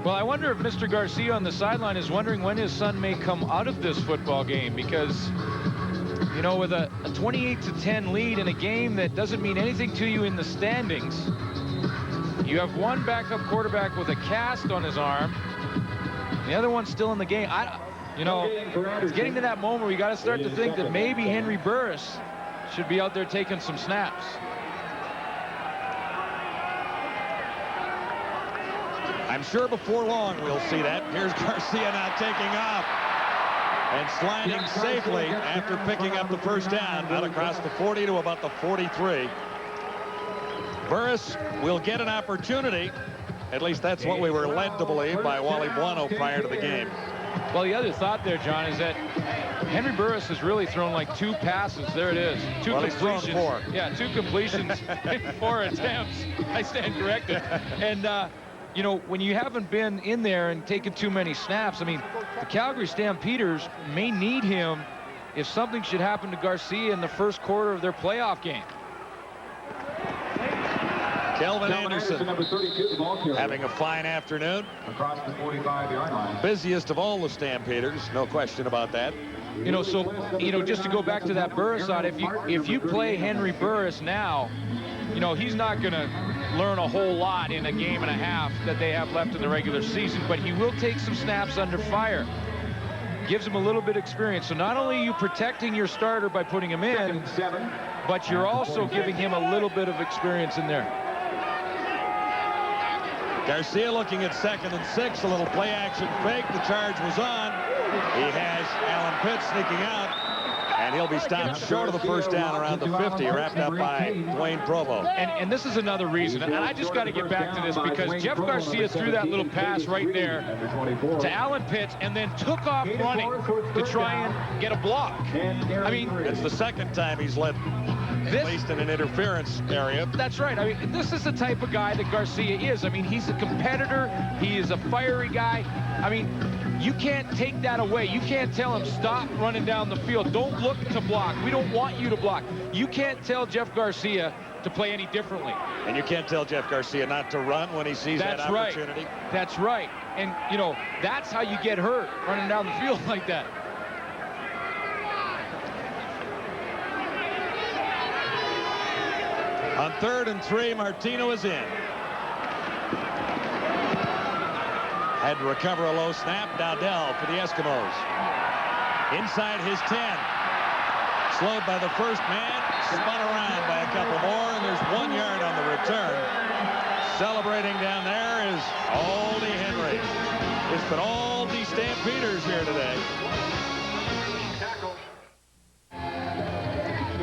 Well, I wonder if Mr. Garcia on the sideline is wondering when his son may come out of this football game, because, you know, with a 28-10 lead in a game that doesn't mean anything to you in the standings, you have one backup quarterback with a cast on his arm, the other one's still in the game. You know, it's getting to that moment where you got to start to think that maybe Henry Burris should be out there taking some snaps. I'm sure before long we'll see that. Here's Garcia now taking off and sliding safely after picking up the first down, out across the 40 to about the 43. Burris will get an opportunity. At least that's what we were led to believe by Wally Buono prior to the game. Well, the other thought there, John, is that Henry Burris has really thrown like 2 passes. There it is. 2 completions. He's thrown 4. Yeah, 2 completions in 4 attempts. I stand corrected. And, you know, when you haven't been in there and taken too many snaps, I mean, the Calgary Stampeders may need him if something should happen to Garcia in the first quarter of their playoff game. Kelvin Anderson having a fine afternoon. Across the 45-yard line. Busiest of all the Stampeders, no question about that. You know, so, you know, just to go back to that Burris side, if you play Henry Burris now, you know, he's not going to learn a whole lot in a game and a half that they have left in the regular season, but he will take some snaps under fire. Gives him a little bit of experience. So not only are you protecting your starter by putting him in, but you're also giving him a little bit of experience in there. Garcia looking at 2nd and 6, a little play action fake. The charge was on. He has Alan Pitts sneaking out, and he'll be stopped short of the first down around the 50, wrapped up by Dwayne Provo. And this is another reason, and I just got to get back to this, because Jeff Garcia threw that little pass right there to Alan Pitts and then took off running to try and get a block. I mean, it's the 2nd time he's led at least in an interference area. That's right. I mean, this is the type of guy that Garcia is. I mean, he's a competitor. He is a fiery guy. I mean, you can't take that away. You can't tell him, stop running down the field. Don't look to block. We don't want you to block. You can't tell Jeff Garcia to play any differently. And you can't tell Jeff Garcia not to run when he sees that opportunity. That's right. And, you know, that's how you get hurt, running down the field like that. On 3rd and 3, Martino is in. Had to recover a low snap. Dowdell for the Eskimos. Inside his 10. Slowed by the first man. Spun around by a couple more, and there's 1 yard on the return. Celebrating down there is Aldi Henry. It's been all the Stampeders here today.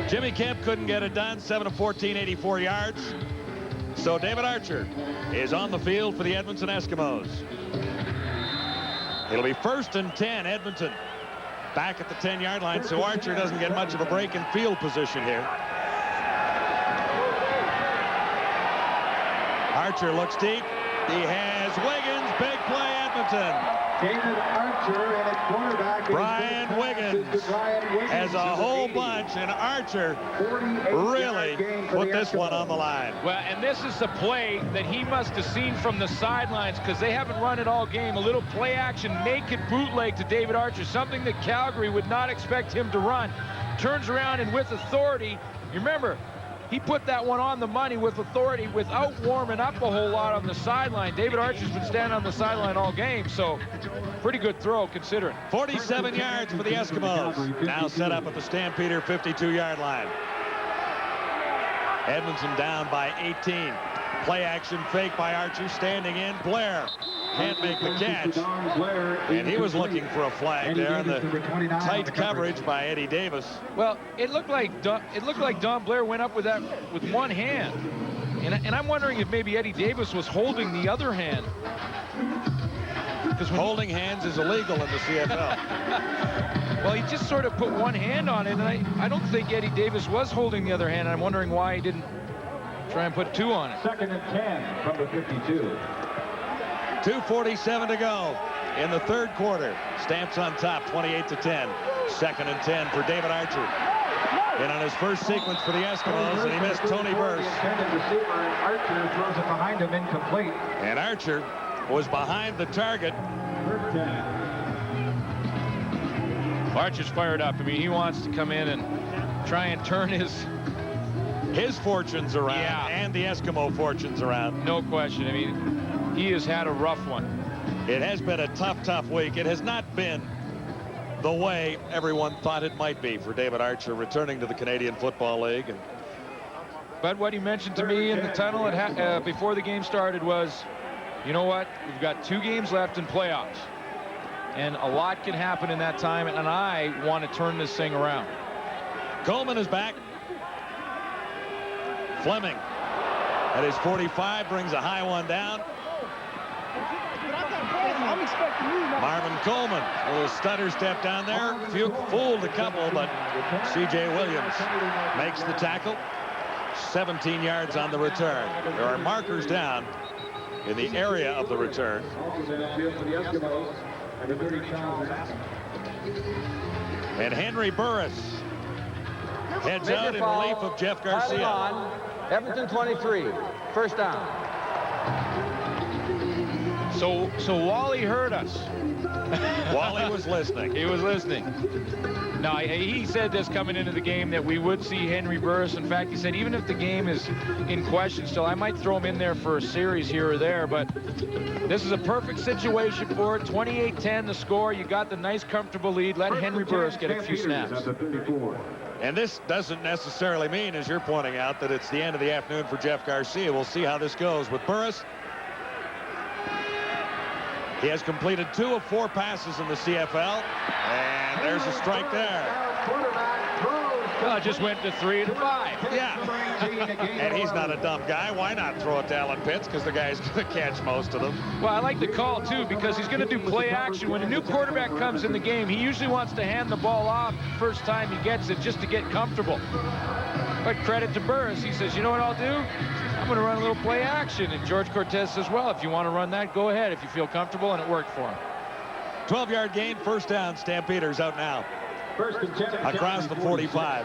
Jimmy Kemp couldn't get it done. 7 of 14, 84 yards. So David Archer is on the field for the Edmonton Eskimos. It'll be 1st and 10, Edmonton. Back at the 10-yard line, so Archer doesn't get much of a break in field position here. Archer looks deep. He has Wiggins. Big play, Edmonton. David Archer and a quarterback. Brian Wiggins has a whole bunch, and Archer really put this one on the line. Well, and this is the play that he must have seen from the sidelines, because they haven't run it all game. A little play action, naked bootleg to David Archer, something that Calgary would not expect him to run. Turns around and with authority, you remember, he put that one on the money with authority without warming up a whole lot on the sideline. David Archer's been standing on the sideline all game, so pretty good throw considering. 47 yards for the Eskimos. Now set up at the Stampeder 52-yard line. Edmonton down by 18. Play action fake by Archer, standing in. Blair can't make the catch, and he was looking for a flag there in the tight coverage by Eddie Davis. Well, it looked like Don Blair went up with that with one hand, and I'm wondering if maybe Eddie Davis was holding the other hand. Because holding hands is illegal in the CFL. Well, he just sort of put one hand on it, and I don't think Eddie Davis was holding the other hand. I'm wondering why he didn't try and put 2 on it. 2nd and 10 from the 52. 2:47 to go in the 3rd quarter. Stamps on top, 28-10. 2nd and 10 for David Archer. And on his first sequence for the Eskimos, and he missed Tony Burst. Archer throws it behind him, incomplete. And Archer was behind the target. Archer's fired up. I mean, he wants to come in and try and turn his fortunes around, and the Eskimo fortunes around. No question. I mean, he has had a rough one. It has been a tough week. It has not been the way everyone thought it might be for David Archer returning to the Canadian Football League. But what he mentioned to me in the tunnel before the game started was, you know what? We've got 2 games left in playoffs. And a lot can happen in that time, and I want to turn this thing around. Coleman is back. Fleming at his 45 brings a high one down. Marvin Coleman, a little stutter step down there. Fooled a couple, but C.J. Williams makes the tackle. 17 yards on the return. There are markers down in the area of the return. And Henry Burris heads out in relief of Jeff Garcia. Edmonton 23, first down. So Wally heard us. Wally was listening. He was listening. Now, he said this coming into the game that we would see Henry Burris. In fact, he said even if the game is in question still, I might throw him in there for a series here or there. But this is a perfect situation for it. 28-10 the score. You got the nice, comfortable lead. Let Henry Burris get a few snaps. And this doesn't necessarily mean, as you're pointing out, that it's the end of the afternoon for Jeff Garcia. We'll see how this goes with Burris. He has completed 2 of 4 passes in the CFL, and there's a strike there. Well, it just went to 3 and 5. Yeah. And he's not a dumb guy. Why not throw it to Alan Pitts? Because the guy's going to catch most of them. Well, I like the call, too, because he's going to do play action. When a new quarterback comes in the game, he usually wants to hand the ball off the first time he gets it just to get comfortable. But credit to Burris. He says, you know what I'll do? I'm going to run a little play action. And George Cortez says, well, if you want to run that, go ahead if you feel comfortable, and it worked for him. 12-yard gain, first down. Stampeders out now. Across the 45.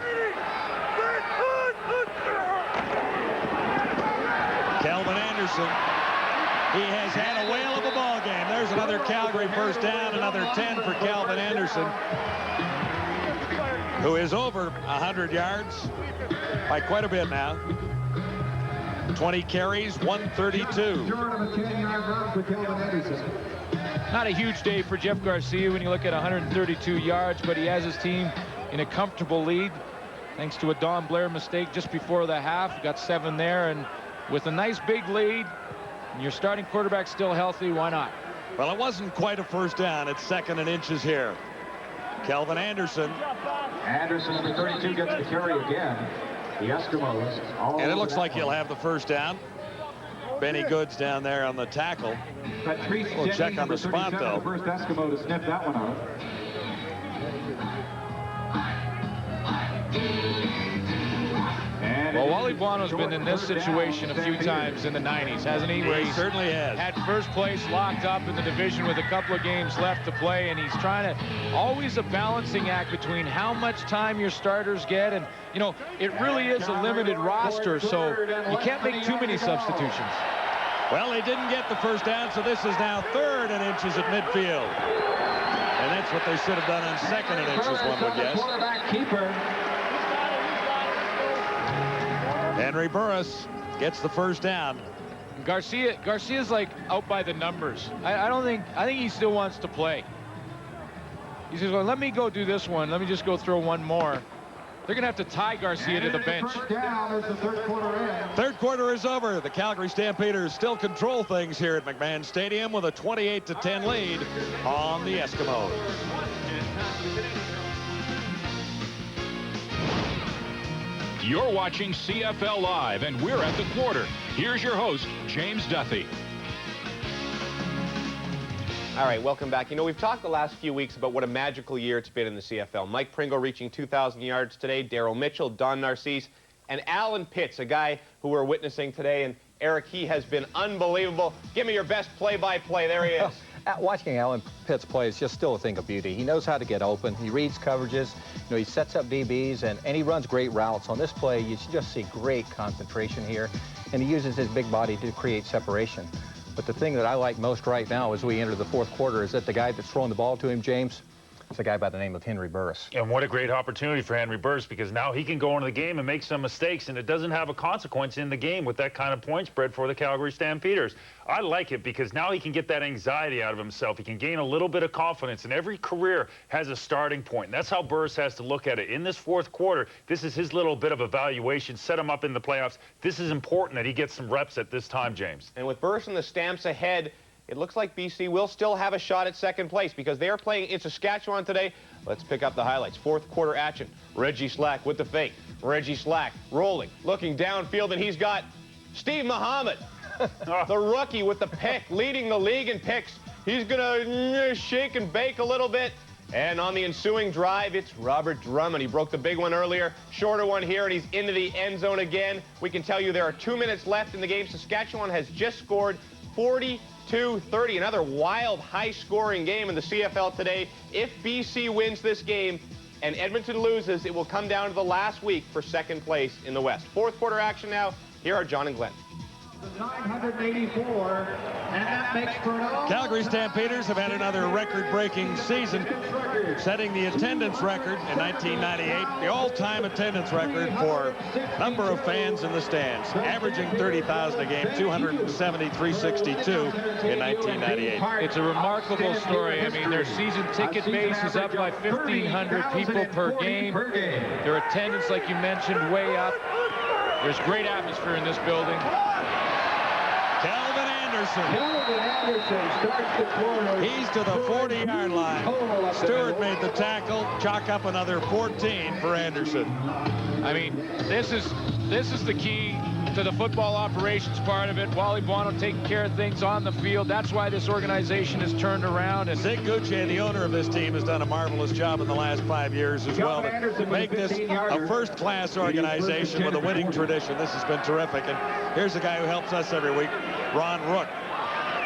Calvin Anderson. He has had a whale of a ball game. There's another Calgary first down, another 10 for Calvin Anderson, who is over 100 yards by quite a bit now. 20 carries, 132. Not a huge day for Jeff Garcia when you look at 132 yards, but he has his team in a comfortable lead thanks to a Don Blair mistake just before the half. Got 7 there, and with a nice big lead and your starting quarterback still healthy, why not? Well, it wasn't quite a first down. It's 2nd and inches here. Kelvin Anderson. Anderson, number 32, gets the carry again. The Eskimos. And it looks like he'll have the first down. Benny Goods down there on the tackle. We'll check on the spot, though. The first Eskimo to sniff that one out. Well, Wally Buono's been in this situation a few times in the 90s, hasn't he? Where He certainly has. Had first place locked up in the division with a couple of games left to play, and he's trying to always a balancing act between how much time your starters get, and you know it really is a limited roster, so you can't make too many substitutions. Well, they didn't get the first down, so this is now 3rd and inches at midfield, and that's what they should have done on 2nd and inches, one would guess. Henry Burris gets the first down. Garcia's like out by the numbers. I think he still wants to play. He says, well, let me go do this one. Let me just go throw one more. They're going to have to tie Garcia to the bench. Third quarter is over. The Calgary Stampeders still control things here at McMahon Stadium with a 28-10 lead on the Eskimos. You're watching CFL Live, and we're at the quarter. Here's your host, James Duthie. All right, welcome back. You know, we've talked the last few weeks about what a magical year it's been in the CFL. Mike Pringle reaching 2,000 yards today, Daryl Mitchell, Don Narcisse, and Alan Pitts, a guy who we're witnessing today. And Eric, he has been unbelievable. Give me your best play-by-play. There he is. Watching Alan Pitts play is just still a thing of beauty. He knows how to get open. He reads coverages. You know, he sets up DBs, and he runs great routes. On this play, you just see great concentration here, and he uses his big body to create separation. But the thing that I like most right now as we enter the fourth quarter is that the guy that's throwing the ball to him, James, is a guy by the name of Henry Burris. And what a great opportunity for Henry Burris, because now he can go into the game and make some mistakes, and it doesn't have a consequence in the game with that kind of point spread for the Calgary Stampeders. I like it because now he can get that anxiety out of himself. He can gain a little bit of confidence, and every career has a starting point. And that's how Burris has to look at it. In this fourth quarter, this is his little bit of evaluation, set him up in the playoffs. This is important that he gets some reps at this time, James. And with Burris and the Stamps ahead, it looks like BC will still have a shot at second place because they are playing in Saskatchewan today. Let's pick up the highlights. Fourth quarter action. Reggie Slack with the fake. Reggie Slack rolling, looking downfield, and he's got Steve Muhammad, the rookie with the pick, leading the league in picks. He's going to shake and bake a little bit. And on the ensuing drive, it's Robert Drummond. He broke the big one earlier, shorter one here, and he's into the end zone again. We can tell you there are 2 minutes left in the game. Saskatchewan has just scored 42-30, another wild, high-scoring game in the CFL today. If BC wins this game and Edmonton loses, it will come down to the last week for second place in the West. Fourth quarter action now. Here are John and Glenn. 984, and that makes for Calgary Stampeders have had another record-breaking season, setting the attendance record in 1998, the all-time attendance record for number of fans in the stands, averaging 30,000 a game, 273,662 in 1998. It's a remarkable story. I mean, their season ticket base is up by 1,500 people per game. Their attendance, like you mentioned, way up. There's great atmosphere in this building. Calvin Anderson. Calvin Anderson starts the corner. He's to the 40-yard line. Stewart made the tackle. Chalk up another 14 for Anderson. I mean, this is the key to the football operations part of it. Wally Buono taking care of things on the field. That's why this organization has turned around. And Zig Gucci, the owner of this team, has done a marvelous job in the last 5 years as well to make this a first-class organization with a winning tradition. This has been terrific. And here's a guy who helps us every week, Ron Rook.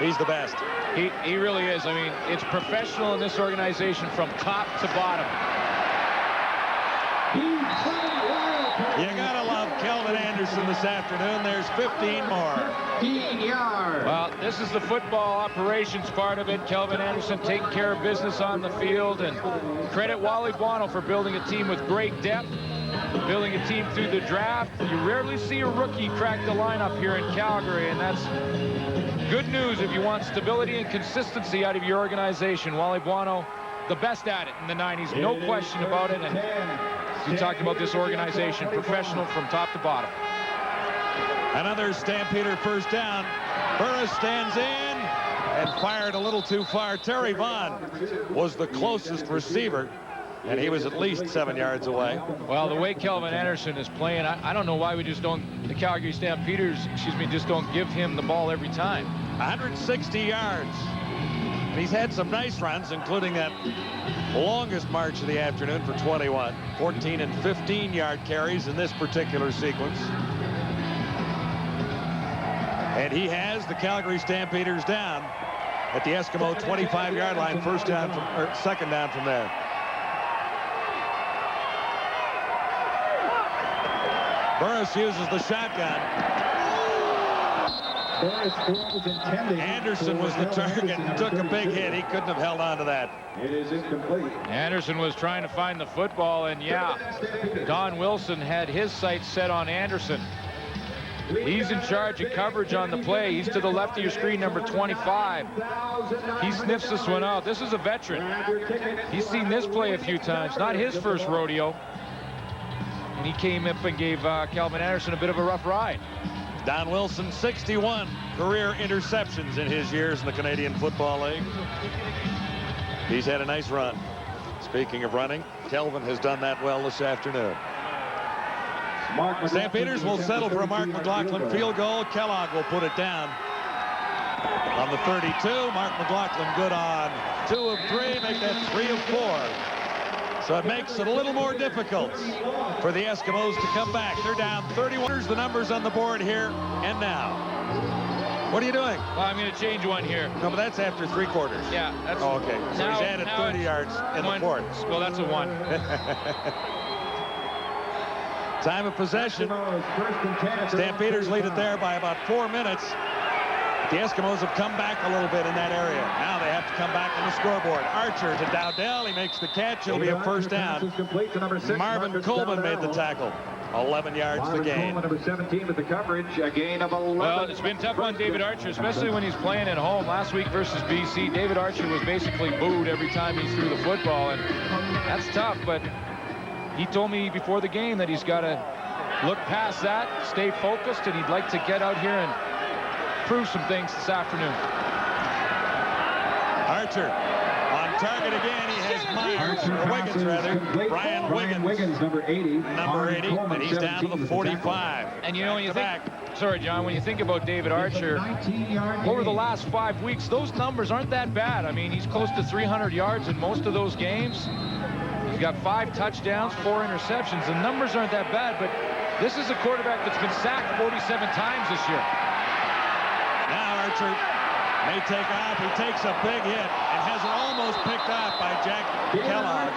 He's the best. He really is. I mean, it's professional in this organization from top to bottom. You gotta love Kelvin Anderson this afternoon. There's 15 more. 15 yards. Well, this is the football operations part of it. Kelvin Anderson taking care of business on the field, and credit Wally Buono for building a team with great depth, building a team through the draft. You rarely see a rookie crack the lineup here in Calgary, and that's good news if you want stability and consistency out of your organization. Wally Buono, the best at it in the 90s, no question about it. And you talked about this organization, professional from top to bottom. Another Stampeder first down. Burris stands in and fired a little too far. Terry Vaughn was the closest receiver, and he was at least 7 yards away. Well, the way Kelvin Anderson is playing, I don't know why we just don't, the Calgary Stampeders, just don't give him the ball every time. 160 yards. And he's had some nice runs, including that longest march of the afternoon for 21. 14 and 15-yard carries in this particular sequence. And he has the Calgary Stampeders down at the Eskimo 25-yard line, second down from there. Burris uses the shotgun. Anderson was the target and took a big hit. He couldn't have held on to that. It is incomplete. Anderson was trying to find the football, and yeah, Don Wilson had his sights set on Anderson. He's in charge of coverage on the play. He's to the left of your screen, number 25. He sniffs this one out. This is a veteran. He's seen this play a few times. Not his first rodeo. And he came up and gave Calvin Anderson a bit of a rough ride. Don Wilson, 61 career interceptions in his years in the Canadian Football League. He's had a nice run. Speaking of running, Kelvin has done that well this afternoon. Stampeders will settle for a Mark McLaughlin field goal. Kellogg will put it down on the 32. Mark McLaughlin good on 2 of 3, make that 3 of 4. So it makes it a little more difficult for the Eskimos to come back. They're down 31. The numbers on the board here and now. What are you doing? Well, I'm going to change one here. No, but that's after 3 quarters. Yeah, that's. Oh, okay. So now, he's added 30 yards in the fourth. Well, that's a 1. Time of possession. Stampeders lead it there by about 4 minutes. The Eskimos have come back a little bit in that area. Now they have to come back on the scoreboard. Archer to Dowdell. He makes the catch. It'll be a first down. Marvin Coleman made the tackle. 11 yards the gain. Number 17 with the coverage. A gain of 11. Well, it's been tough on David Archer, especially when he's playing at home. Last week versus BC, David Archer was basically booed every time he threw the football, and that's tough. But he told me before the game that he's got to look past that, stay focused, and he'd like to get out here and prove some things this afternoon. Archer on target again. He has Myers, or Wiggins rather. Brian Wiggins, number 80. Number 80, and he's down to the 45. And you know, when you think, sorry, John, when you think about David Archer, over the last 5 weeks, those numbers aren't that bad. I mean, he's close to 300 yards in most of those games. He's got 5 touchdowns, 4 interceptions. The numbers aren't that bad, but this is a quarterback that's been sacked 47 times this year. Now Archer may take off. He takes a big hit and has it almost picked off by Jack Kellogg.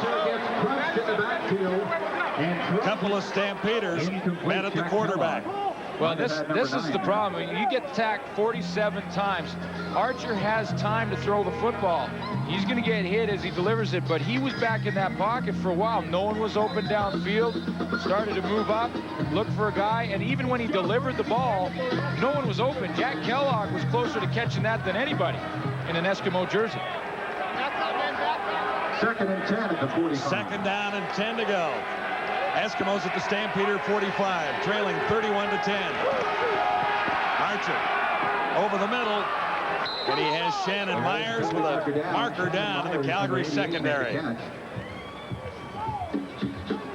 A couple of Stampeders met at the quarterback. Well, this is the problem. You get sacked 47 times. Archer has time to throw the football. He's going to get hit as he delivers it, but he was back in that pocket for a while. No one was open downfield. Started to move up, look for a guy, and even when he delivered the ball, no one was open. Jack Kellogg was closer to catching that than anybody in an Eskimo jersey. Second and 10 at the 45. Second down and 10 to go. Eskimos at the Stampeder 45, trailing 31-10. Archer over the middle, and he has Shannon Myers with a marker down in the Calgary secondary.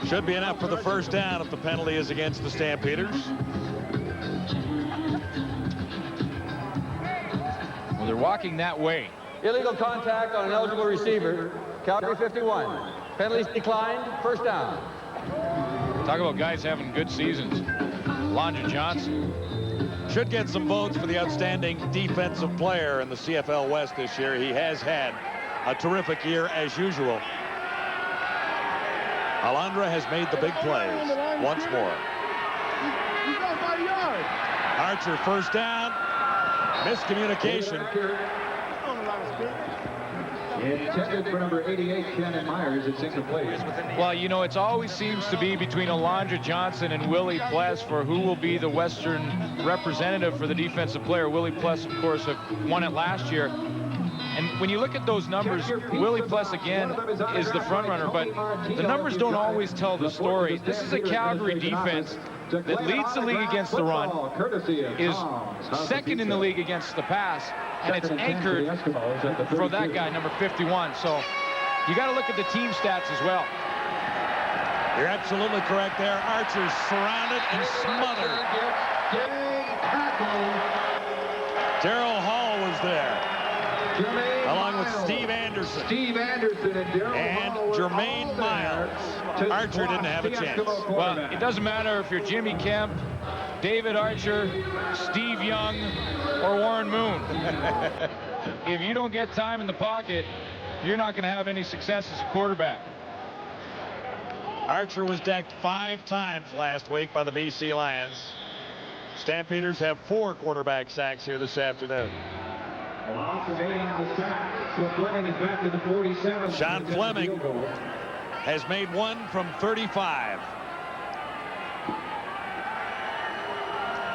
Should be enough for the first down if the penalty is against the Stampeders. Well, they're walking that way. Illegal contact on an eligible receiver. Calgary 51. Penalties declined. First down. Talk about guys having good seasons. Alondra Johnson. Should get some votes for the outstanding defensive player in the CFL West this year. He has had a terrific year as usual. Alondra has made the big plays once more. Archer first down. Miscommunication. Intended for number 88, Shannon Myers. It's incomplete. Well, you know, it always seems to be between Alondra Johnson and Willie Pless for who will be the Western representative for the defensive player. Willie Pless, of course, won it last year. And when you look at those numbers, Willie Pless, again, is the front runner, but the numbers don't always tell the story. This is a Calgary defense that leads the league against the run, is second in the league against the pass, and it's anchored for that guy, number 51. So you got to look at the team stats as well. You're absolutely correct there. Archer's surrounded and smothered. Darryl Hall was there, along with Steve Anderson. And Jermaine Miles. Archer didn't have a chance. Well, it doesn't matter if you're Jimmy Kemp, David Archer, Steve Young, or Warren Moon. If you don't get time in the pocket, you're not going to have any success as a quarterback. Archer was decked 5 times last week by the BC Lions. Stampeders have 4 quarterback sacks here this afternoon. Sean Fleming has made 1 from 35.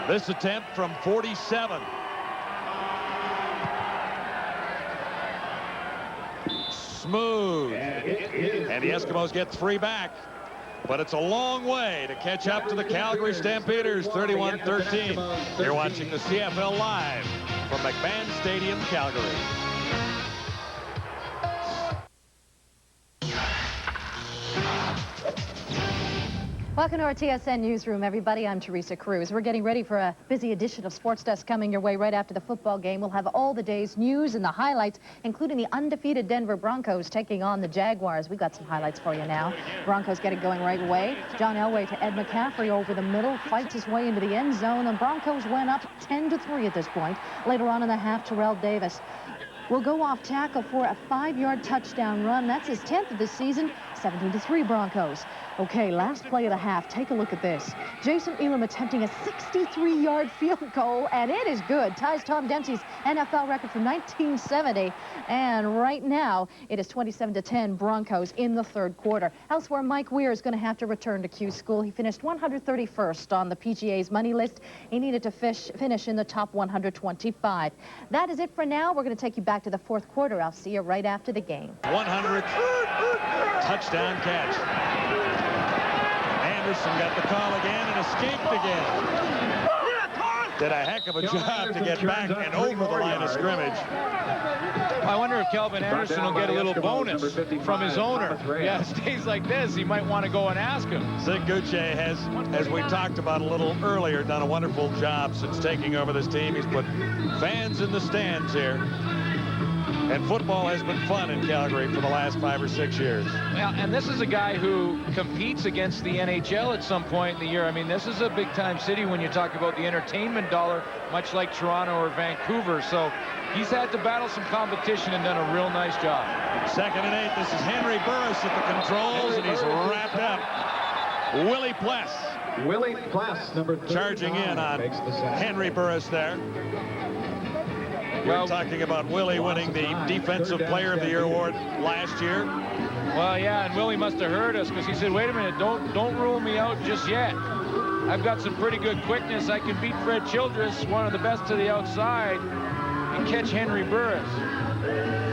This attempt from 47. Smooth. And the Eskimos get 3 back. But it's a long way to catch up to the Calgary Stampeders, 31-13. You're watching the CFL Live from McMahon Stadium, Calgary. Welcome to our TSN Newsroom, everybody. I'm Teresa Cruz. We're getting ready for a busy edition of Sports Desk coming your way right after the football game. We'll have all the day's news and the highlights, including the undefeated Denver Broncos taking on the Jaguars. We've got some highlights for you now. Broncos get it going right away. John Elway to Ed McCaffrey over the middle, fights his way into the end zone. The Broncos went up 10-3 at this point. Later on in the half, Terrell Davis will go off tackle for a 5-yard touchdown run. That's his 10th of the season. 17-3 Broncos. Okay, last play of the half. Take a look at this. Jason Elam attempting a 63-yard field goal, and it is good. Ties Tom Dempsey's NFL record from 1970. And right now, it is 27-10 Broncos in the third quarter. Elsewhere, Mike Weir is going to have to return to Q School. He finished 131st on the PGA's money list. He needed to finish in the top 125. That is it for now. We're going to take you back to the fourth quarter. I'll see you right after the game. 100th touchdown catch. Anderson got the call again and escaped again. Did a heck of a job to get back and over the line of scrimmage. I wonder if Kelvin Anderson will get a little bonus from his owner. Yeah, it stays like this. He might want to go and ask him. Zig Gucci has, as we talked about a little earlier, done a wonderful job since taking over this team. He's put fans in the stands here. And football has been fun in Calgary for the last 5 or 6 years. Well, and this is a guy who competes against the NHL at some point in the year. I mean, this is a big-time city when you talk about the entertainment dollar, much like Toronto or Vancouver. So he's had to battle some competition and done a real nice job. 2nd and 8. This is Henry Burris at the controls, and he's wrapped up. Willie Pless. Willie Pless, number 39, charging in on Henry Burris there. We're talking about Willie winning the Defensive Player of the Year award last year. Well, yeah, and Willie must have heard us because he said, wait a minute, don't rule me out just yet. I've got some pretty good quickness. I can beat Fred Childress, one of the best to the outside, and catch Henry Burris.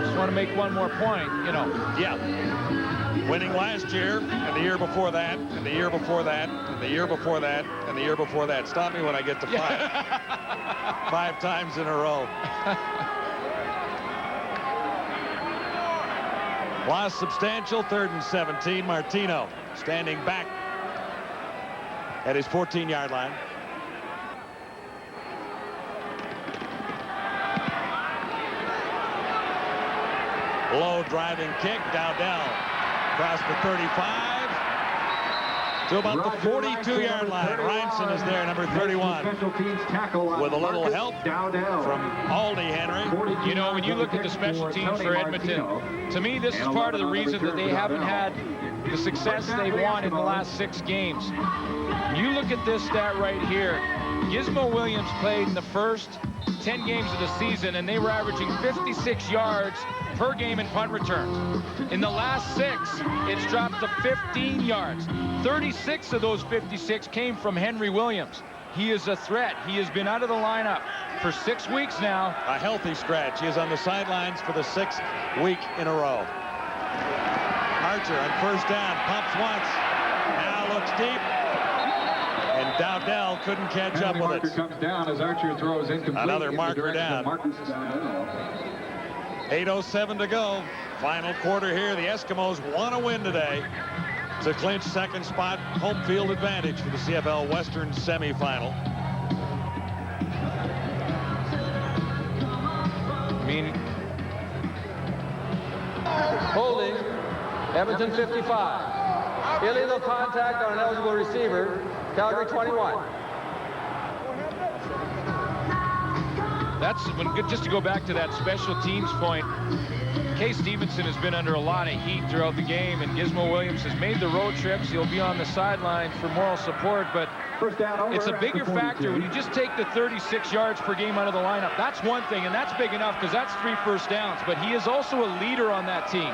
Just want to make one more point, you know. Yeah. Winning last year, and the year before that, and the year before that, and the year before that, and the year before that. Stop me when I get to 5. 5 times in a row. Loss substantial, 3rd and 17. Martino standing back at his 14-yard line. Low driving kick, Dowdell across the 35 to about the 42-yard line. Reinson is there, number 31, with a little help from Aldi Henry. You know, when you look at the special teams for Edmonton, to me, this is part of the reason that they haven't had the success they want in the last 6 games. You look at this stat right here. Gizmo Williams played in the first 10 games of the season, and they were averaging 56 yards per game in punt returns. In the last 6, it's dropped to 15 yards. 36 of those 56 came from Henry Williams. He is a threat. He has been out of the lineup for 6 weeks now. A healthy scratch. He is on the sidelines for the 6th week in a row. Archer on 1st down, pumps once, now looks deep, and Dowdell couldn't catch up with it. Comes down as Archer throws incomplete. Another marker down. 8:07 to go. Final quarter here. The Eskimos want to win today to clinch 2nd spot, home field advantage for the CFL Western semifinal. Holding, Edmonton 55. Illegal contact on an eligible receiver, Calgary 21. That's when, just to go back to that special teams point, Kay Stevenson has been under a lot of heat throughout the game, and Gizmo Williams has made the road trips. He'll be on the sideline for moral support, but it's a bigger factor when you just take the 36 yards per game out of the lineup. That's one thing, and that's big enough because that's 3 first downs, but he is also a leader on that team,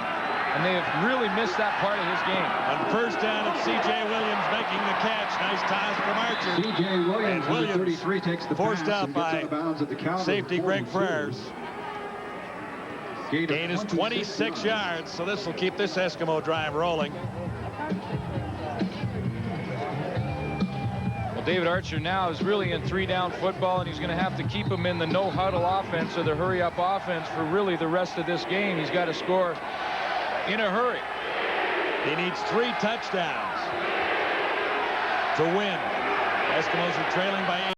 and they have really missed that part of his game. On 1st down, it's C.J. Williams making the catch. Nice toss from Archer. C.J. Williams, and Williams 33, takes the forced pass out by safety Greg Frères. Gain is 26 yards, so this will keep this Eskimo drive rolling. Well, David Archer now is really in 3-down football, and he's going to have to keep him in the no-huddle offense or the hurry-up offense for really the rest of this game. He's got to score in a hurry. He needs 3 touchdowns to win. Eskimos are trailing by 8.